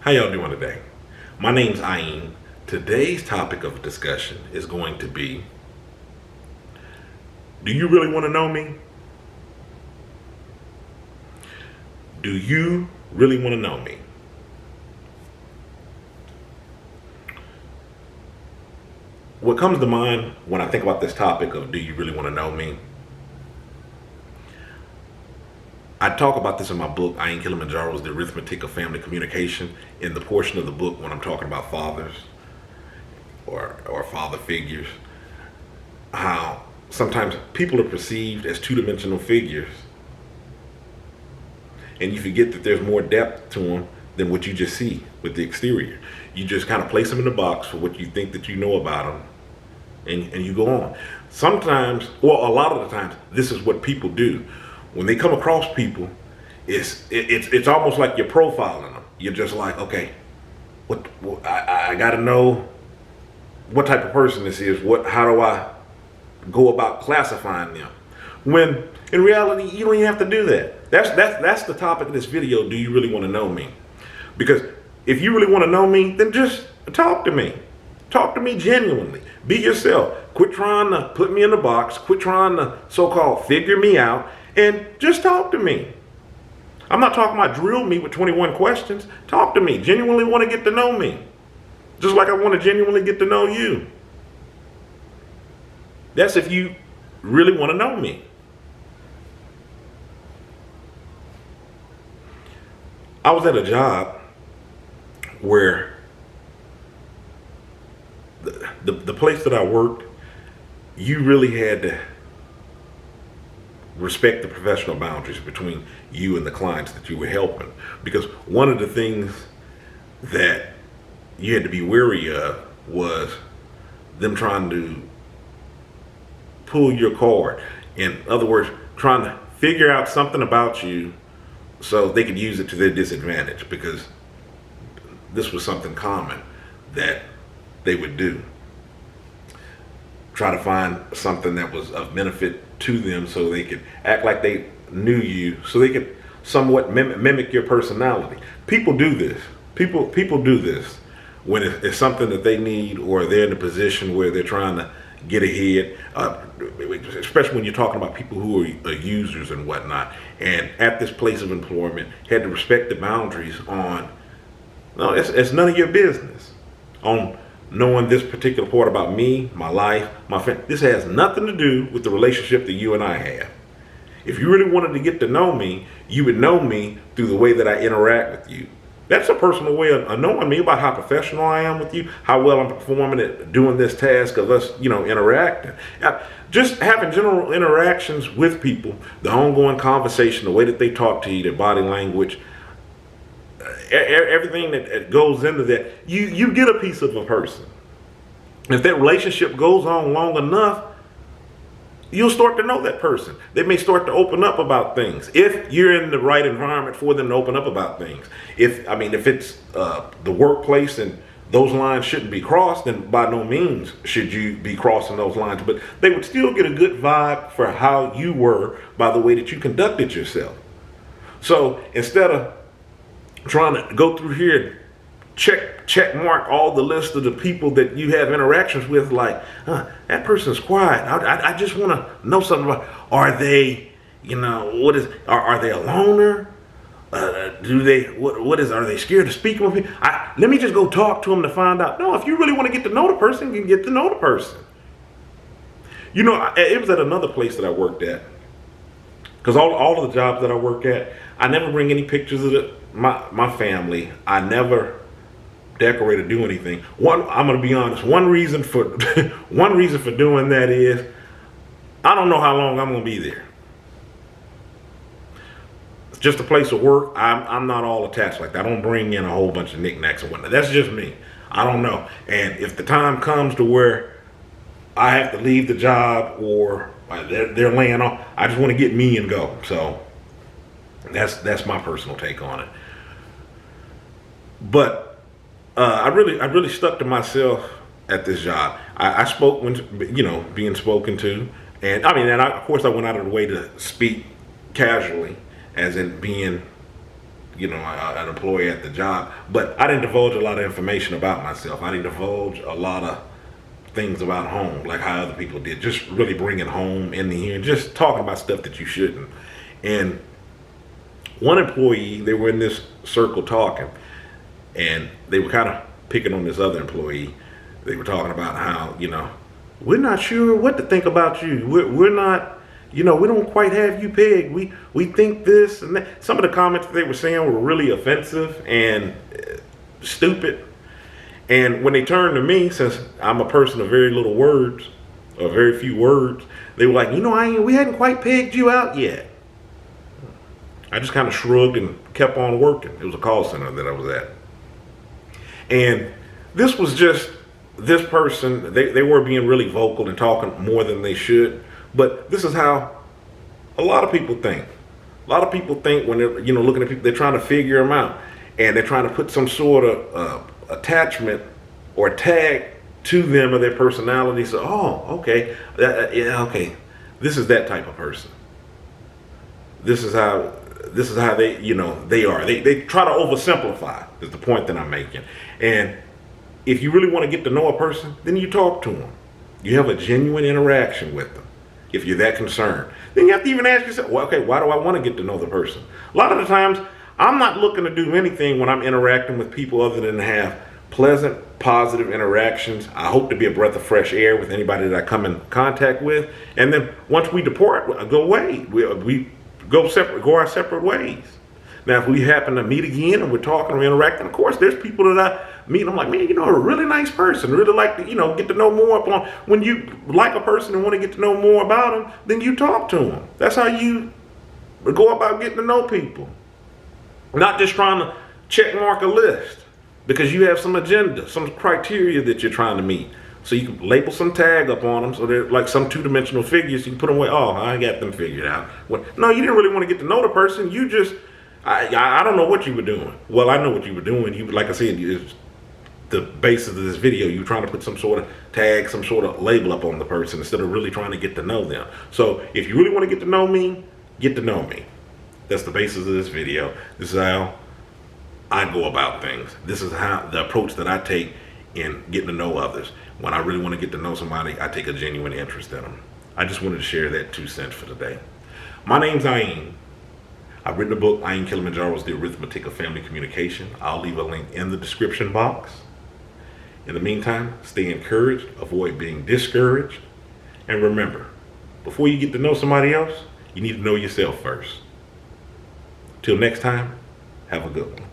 How y'all doing today? My name's Ayin. Today's topic of discussion is going to be, do you really want to know me? Do you really want to know me? What comes to mind when I think about this topic of do you really want to know me? I talk about this in my book, Kilimanjaro, the Arithmetic of Family Communication, in the portion of the book when I'm talking about fathers or father figures, how sometimes people are perceived as two-dimensional figures, and you forget that there's more depth to them than what you just see with the exterior. You just kind of place them in the box for what you think that you know about them, and you go on. Sometimes, well, a lot of the times, this is what people do. When they come across people, it's almost like you're profiling them. You're just like, okay, I got to know what type of person this is. How do I go about classifying them? When in reality, you don't even have to do that. That's the topic of this video. Do you really want to know me? Because if you really want to know me, then just talk to me. Talk to me genuinely. Be yourself. Quit trying to put me in a box. Quit trying to so-called figure me out. And just talk to me. I'm not talking about drill me with 21 questions. Talk to me. Genuinely want to get to know me. Just like I want to genuinely get to know you. That's if you really want to know me. I was at a job where the place that I worked, you really had to respect the professional boundaries between you and the clients that you were helping. Because one of the things that you had to be wary of was them trying to pull your card. In other words, trying to figure out something about you so they could use it to their disadvantage, because this was something common that they would do. Try to find something that was of benefit to them so they could act like they knew you, so they could somewhat mimic your personality. People do this. People do this when it's something that they need, or they're in a position where they're trying to get ahead, especially when you're talking about people who are users and whatnot. And at this place of employment, had to respect the boundaries on, no, it's none of your business. On knowing this particular part about me, my life, my family. This has nothing to do with the relationship that you and I have. If you really wanted to get to know me, you would know me through the way that I interact with you. That's a personal way of knowing me, about how professional I am with you, how well I'm performing at doing this task of us, interacting. Just having general interactions with people, the ongoing conversation, the way that they talk to you, their body language, everything that goes into that, you get a piece of a person. If that relationship goes on long enough, you'll start to know that person. They may start to open up about things if you're in the right environment for them to open up about things. If it's the workplace and those lines shouldn't be crossed, then by no means should you be crossing those lines. But they would still get a good vibe for how you were by the way that you conducted yourself. So instead of trying to go through here and check mark all the list of the people that you have interactions with, like, that person's quiet. I just want to know something about, are they, are they a loner? Are they scared to speak with me? Let me just go talk to them to find out. No, if you really want to get to know the person, you can get to know the person. It was at another place that I worked at, because all of the jobs that I work at, I never bring any pictures of my family. I never decorate or do anything. I'm going to be honest. One reason for doing that is I don't know how long I'm going to be there. It's just a place of work. I'm not all attached like that. I don't bring in a whole bunch of knickknacks and whatnot. That's just me. I don't know. And if the time comes to where I have to leave the job, or they're laying off, I just want to get me and go. So that's my personal take on it. But I really stuck to myself at this job. I spoke when being spoken to, and of course I went out of the way to speak casually, as in being an employee at the job, but I didn't divulge a lot of information about myself. I didn't divulge a lot of things about home, like how other people did. Just really bringing home in here and just talking about stuff that you shouldn't. And one employee, they were in this circle talking, and they were kind of picking on this other employee. They were talking about how, we're not sure what to think about you. We're not, we don't quite have you pegged. We think this and that. Some of the comments that they were saying were really offensive and stupid. And when they turned to me, since I'm a person of very little words, or very few words, they were like, we hadn't quite pegged you out yet. I just kind of shrugged and kept on working. It was a call center that I was at. And this was just this person, they were being really vocal and talking more than they should. But this is how a lot of people think. A lot of people think when they're, looking at people, they're trying to figure them out. And they're trying to put some sort of attachment or tag to them or their personality. So, okay, okay, this is that type of person. This is how they, they are. They try to oversimplify is the point that I'm making. And if you really want to get to know a person, then you talk to them. You have a genuine interaction with them. If you're that concerned, then you have to even ask yourself, well, okay, why do I want to get to know the person? A lot of the times, I'm not looking to do anything when I'm interacting with people other than to have pleasant, positive interactions. I hope to be a breath of fresh air with anybody that I come in contact with. And then once we depart, go away. We go our separate ways. Now, if we happen to meet again and we're talking or interacting, of course, there's people that I meet and I'm like, man, a really nice person. Really like to, get to know more upon. When you like a person and want to get to know more about them, then you talk to them. That's how you go about getting to know people. Not just trying to check mark a list because you have some agenda, some criteria that you're trying to meet. So you can label some tag up on them so they're like some two-dimensional figures. You can put them away. Oh, I got them figured out. No, you didn't really want to get to know the person. You just, I don't know what you were doing. Well, I know what you were doing. You, like I said, the basis of this video, you're trying to put some sort of tag, some sort of label up on the person instead of really trying to get to know them. So if you really want to get to know me, get to know me. That's the basis of this video. This is how I go about things. This is how the approach that I take in getting to know others. When I really want to get to know somebody, I take a genuine interest in them. I just wanted to share that 2 cents for today. My name's Ayin. I've written a book, Ayin Kilimanjaro's The Arithmetic of Family Communication. I'll leave a link in the description box. In the meantime, stay encouraged, avoid being discouraged, and remember, before you get to know somebody else, you need to know yourself first. Till next time, have a good one.